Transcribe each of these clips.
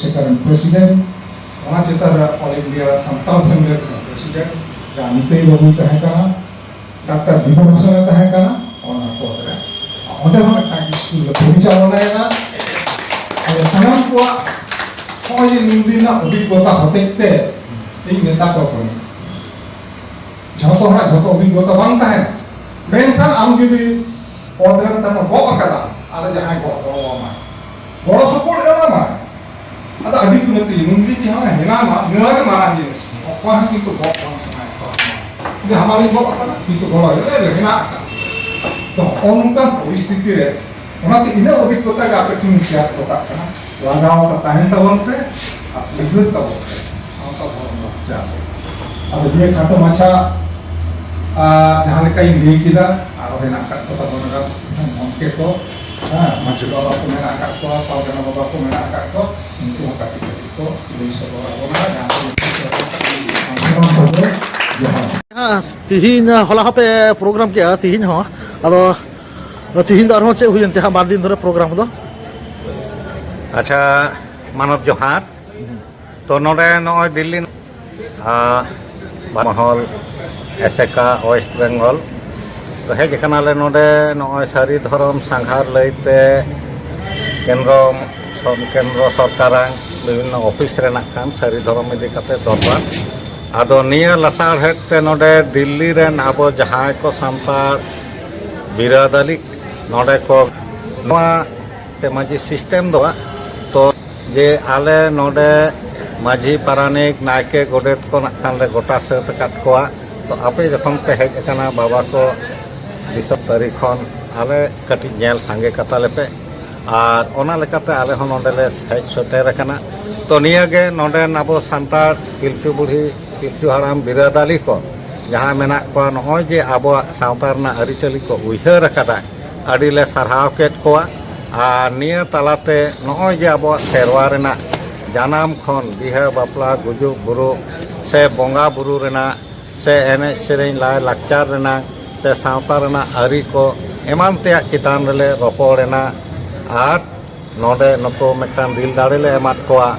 sekarang presiden, orang kita All India Santal Sangha presiden, Janite Babu Tahekana, Dr. Bima Masana Tahekana, orang Kotra. Orang orang tak istilah berbicara na, ada sangat kuat. Kau je mungkin nak lebih kota hotel te, ini kita kau pun. Jatuh nak jatuh lebih kota bangta है, menkan am jadi orang tanah bawa kata, ada jangan bawa bawa bawa support apa ada adik tu nanti mungkin dia hanya nama negara mana jenis apa sih itu bawa orang semua ini hamarin bawa apa itu bawa itu enak तो उनका परिस्थिति है उन्हें इन्हें अभिज्ञता का प्रतिनिधित्व होता है लगाओ का ताहन तवन पे विद्युत तवन पे साउंड भवन बच्चा अब ये खातो मचा जहाँ लेकर इंग्लिश की दा आरोह नाकर तो तवन का मंके को मजलो बापू में नाकर को पावडर बापू में नाकर को इनको मकाती को इस सब वाला हाँ तीन हला पे प्रोग्राम किया तीन हो अदो तीन दार हो चे हुई अंते हाँ बार दिन धरे प्रोग्राम दो अच्छा मानव जोहार तो नोडे नॉय दिल्ली महल एसेका वेस्ट बेंगल तो हे जखनाले नोडे नॉय सारी धर्म सांघार लईते केंद्र सरकार विभिन्न ऑफिस रेना खान सारी धर्म इदी कते दरबार आदो निया लसार हेते नोडे दिल्ली रेन आबो जहां को सांतार बिरादली नोडे को नोआ ते माजी सिस्टम दो तो जे आले नोडे माजी पारानिक नायके गोडेत को नाखान ले गोटा सेत काट कोआ तो आपे जखन पे हेज कना बाबा को 20 तारीख खन आले कटी नेल सांगे कताले पे और ओना लेकाते आले हो नोडे ले हेज सेटेर कना तो निया गे नोडे नाबो सांतार पिलचु बुढ़ी पिलचु हाराम बिरादली को जहाँ मेना को नॉय जे आबो सावतारना अरिचली को उयहर कदा अडिले सरहाव केट कोआ आ निया तलाते नॉय जे आबो सेरवा रेना जानाम खन बिहा बापला गुजु बुरु से बोंगा बुरु रेना से एने सेरेन लाय लाक्चार रेना से सावता रेना अरि को एमान ते चितान रेले रपोड़ेना आर नोडे नको मेटान दिल दाड़ेले एमात कोआ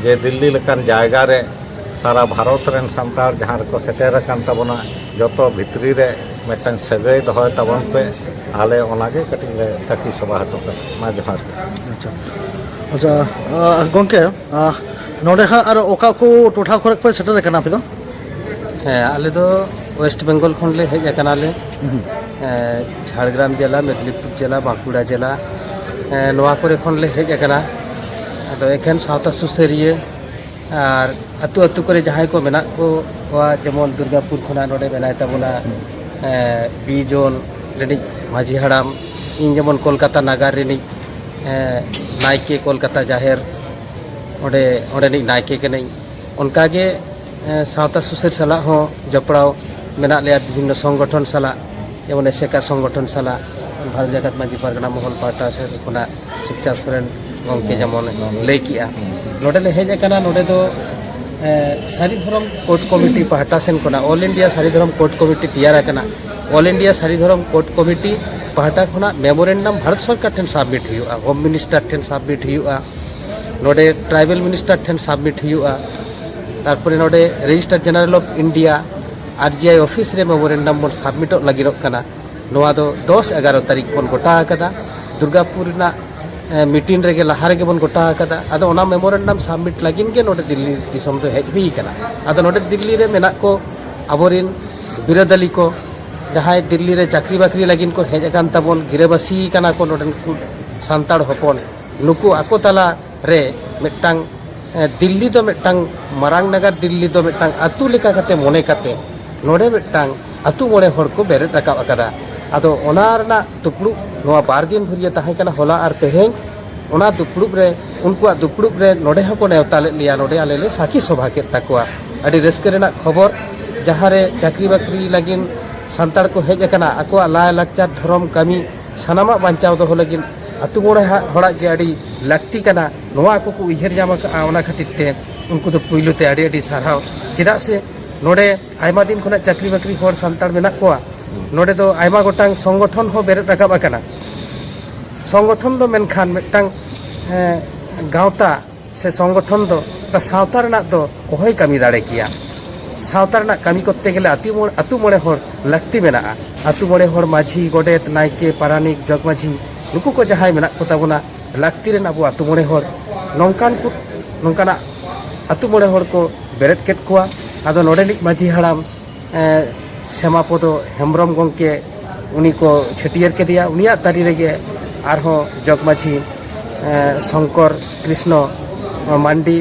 जे दिल्ली लेकान जायगा रे सारा भारत रेन सांतार जहाँ को सेटेर कान तबना जतो भितरी रे मेटन सगई दहय तबन पे आले ओनागे कटिंग ले सखी सभा हटो का मा जोहार अच्छा अच्छा गोंके नोडे हा आरो ओका को टोठा खरक पे सेटेर कना पे दो हाँ आले दो वेस्ट बेंगल खन ले हेज कना ले झाड़ग्राम जिला मेदिनीपुर जिला बांकुड़ा जिला नोआ करे खन ले हेज कना अदो एखेन सावता सुसेरिये और अतु अतु करे जहाँ को मेना को जेमन दुर्गापुर खना नोडे मेना तबना बी जोन रेनिक माझी हड़ाम इन जेमन कोलकाता नागार रेनिक नायके कोलकाता जाहेर ओडे ओडे नायके के नहीं उनका के सावता सुसेर सला हो जपड़ाव मेना ले विभिन्न संगठन सला जेमन एसेका संगठन सला भारत जगत माझी परगना महल पाटा से खुना शिक्षा सोरेन गंके जेमन लई किया नोडे ले हेज कना नोडे दो सारी धर्म कोर्ट कमिटी पहाटा सेन कोना ऑल इंडिया सारी धर्म कोर्ट कमिटी तैयार कना ऑल इंडिया सारी धर्म कोर्ट कमिटी पहाटा खुना मेमोरेंडम भारत सरकार ठेन सबमिट हुआ होम मिनिस्टर ठेन सबमिट हुआ नोडे ट्राइबल मिनिस्टर ठेन सबमिट हुआ तारपरे नोडे register general of India RGI office रे मेमोरेंडम बन सबमिट लगिरो कना नोआ दो 10-11 तारीख बन गोटा कदा दुर्गापुर ना मीटिंग रेगे लहा रेगे बन गोटा कदा अदो ओना मेमोरेंडम सबमिट लगिन के नोडे दिल्ली दिसम तो हेज हुई कना अदो नोडे दिल्ली रे मेना को अबोरिन बिरादली को जहाँ दिल्ली रे चाकरी बाकरी लगिन को हेज कान तबन गिरेबासी कना को नोडन को सांताड़ हपन नुकु आको तला रे मिटांग दिल्ली दो मिटांग मरांग नगर दिल्ली दो मिटांग अतु लेका कते मोने कते नोडे मिटांग अतु मोड़े हड़ को बेरे रकाब अकदा अदो ओना रना तुपलु नोआ बार दिन भरिया ताहे कना होला आर तेहें ओना दुपुड़ुब रे उनकुआ दुपुड़ुब रे नोडे हको नेवता ले लिया नोडे आले ले साकी सभा के ताकुआ अडी रस्के रेना खबर जहाँ रे चाकरी बाकरी लगिन सान्ताड़ को हेज अकना आकोआ लाय लाकचार धर्म कमी सानामा बांचाव दो लगिन अतु मोड़े हड़ा जे अडी लाक्ति कना नोआ को उइहर जामा ओना खातिर ते उनको तो पुइलो ते अडी अडी साराव चेदा से नोडे आयमा दिन खुना चाकरी बाकरी होड़ सान्ताड़ मेना कोआ नोडे दो आयमा गोटांग संगठन हो बेरे राकाब अकना संगठन दो मेनखान मिटटांग गावता से संगठन दो सावता रना दो ओहय कमी दाड़े किया सावता रना कमी करते गेले अतु मोड़े होड़ लाक्ति मेना अतु मोड़े होड़ माझी गोडेत नायके पारानिक जग माझी नुकु को जहाय मेना को ताबुना लाक्ति रेना अबो अतु मोड़े होड़ नोंकाना अतु मोड़े होड़ को बेरेट केट कोआ आदो नोडेनिक माझी हड़ाम श्यामापद हेम्ब्रम गंके उनी को छटियर के दिया उनिया तारी रेगे आरहों जग माझी शंकर कृष्ण मांडी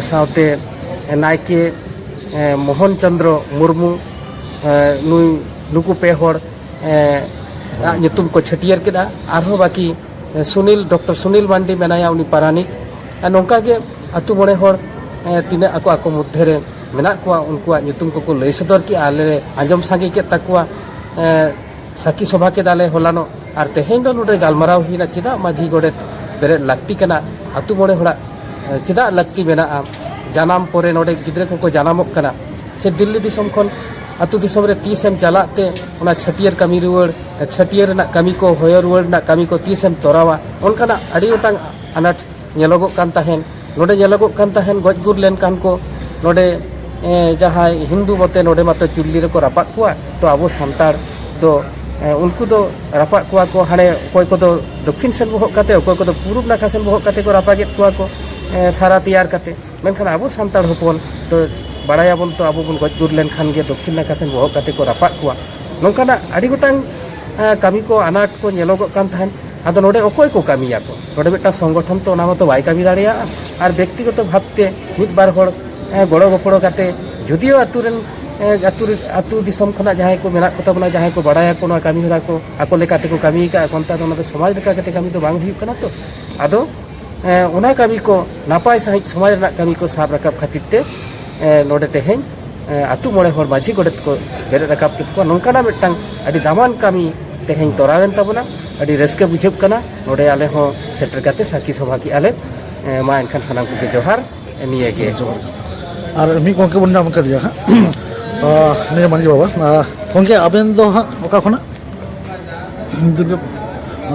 सावते नायके मोहन चंद्र मुर्मू नुई नुकु पे होड़ नितुम को छटियर केदा आरहों बाकी सुनील डॉक्टर सुनील मांडी मेनाया उनी पारानिक नौका के अतु मोड़े होड़ तीन ako मध्य रे मेना कोआ उनकुआ नितुम को लई सदर की आले आंजम सांगे के तकुआ साकी सभा के दाले होलानो आर तेहें दो नोडे गालमाराव हिना चेदा माझी गोडे बेरे लाक्ति कना अतु मोड़े होड़ा चेदा लाक्ति मेना जानाम पोरे नोडे गिद्रे को जानामोक कना से दिल्ली दिसम खन अतु दिसम रे तीसेम चलाते ओना छटियर कमी रुवड़ छटियर ना कमी को होयर रुवड़ ना कमी को तीसेम तोरावा उनकाना अड़ी उटांग अनाट नेलोगोक कान ताहेन नोडे नेलोगोक कान ताहेन गजगुर लेन कान को नोडे जहाँ हिंदू मते नोडे मत चुल्ली रे को रापाक कुआ तो आबो सान्ताड़ दो उनको दो रापाक कुआ को हाने कोई को दो दक्षिण सेन बहक काते कोई को दो पूर्व नाखा सेन बहक काते को रापागेत कुआ को सारा तैयार काते मेनखान आबो सान्ताड़ होपन तो बाड़ायाबन तो आबो बन गजगुर लेन खान गे दक्षिण नाखा सेन बहक काते को रापाक कुआ नोंकाना आड़ी गोटांग कमी को अनाट को नेलोगोक कान थाहेन आदो नोडे अकोय को कमिया को नोडे बेटा संगठन तो ओना मतो बाय कमी दाड़िया आर व्यक्तिगत भावते मिद बार होड़ गड़ो गपड़ो काते जुदियो अतुरेन अतु दिसम खना जहां को मेना को तबना जहां को बाड़ाया को ना कमी हरा को आको लेकाते को कमी का कोनता तो ना समाज लेका काते कमी तो बांग हुई कना तो आदो ओना कमी को नापाय सहित समाज रना कमी को साब रकाब खातिर ते नोडे तेहें अतु मोड़े होड़ माझी गोडेत को बेरे रकाब के को नोंकाना मिटटांग अडी दामान कमी तेहें तोरावेन तबना अडी रस्के बुझेब कना नोडे आले हो सेटर काते साकी सभा की आले मा एनखान सानाम को जोहार निये गे जोहार और मी गंके बन नाम कर दिया नहीं मानी बाबा गंके आबेन दो हाँ ओका खना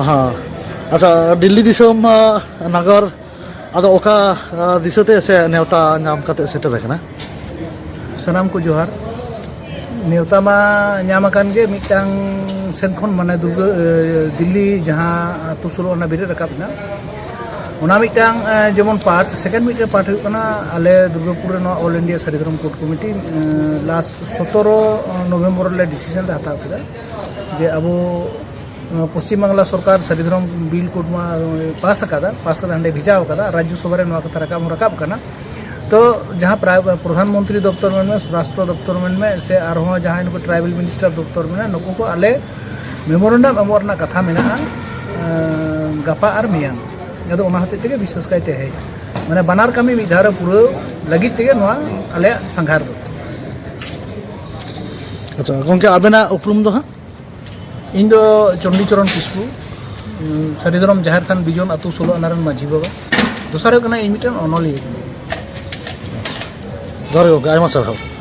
हाँ अच्छा दिल्ली दिसम नगर आदो ओका दिसते से नेवता नाम काते सेटर रखना सानाम को जोहार नेवता मा नाम कान गे मिटांग सेनखन माने दुर्गा दिल्ली जहां तुसुल ओना बिरे रकाबना ओना मिटांग जेमन पार्ट सेकेंड मिटे पार्ट हुई कना आले दुर्गापुर नो all India Saridharam court committee last 17 November ले डिसीजन हताव केदा जे अब पश्चिम बांग्ला सरकार सारीधर्म बिल कोर्ट मा पास कदा हंडे भिजाव कदा राज्य सभा रे नो कथा रकाब कना तो जहाँ प्रधानमंत्री दफ्तर में राष्ट्र दफ्तर में से आरहों जहाँ इनको ट्राइबल मिनिस्टर दफ्तर में नुकु को आले मेमोरेंडम एमोरना कथा मेना गपा और मियां या तो ओना हते तेगे विश्वास कायते है माने बनार कमी मिधार पूरा लगी तेगे नोआ आले संघार दो अच्छा गंके आबेना उपरुम दो हाँ इन दो चंडीचरण किस्कु सारीधर्म जाहिर थान बिजन अतु सोलो अनारन माझी बाबा दोसार कना इमिटन अनोली धरे गंके आयमा सारहाव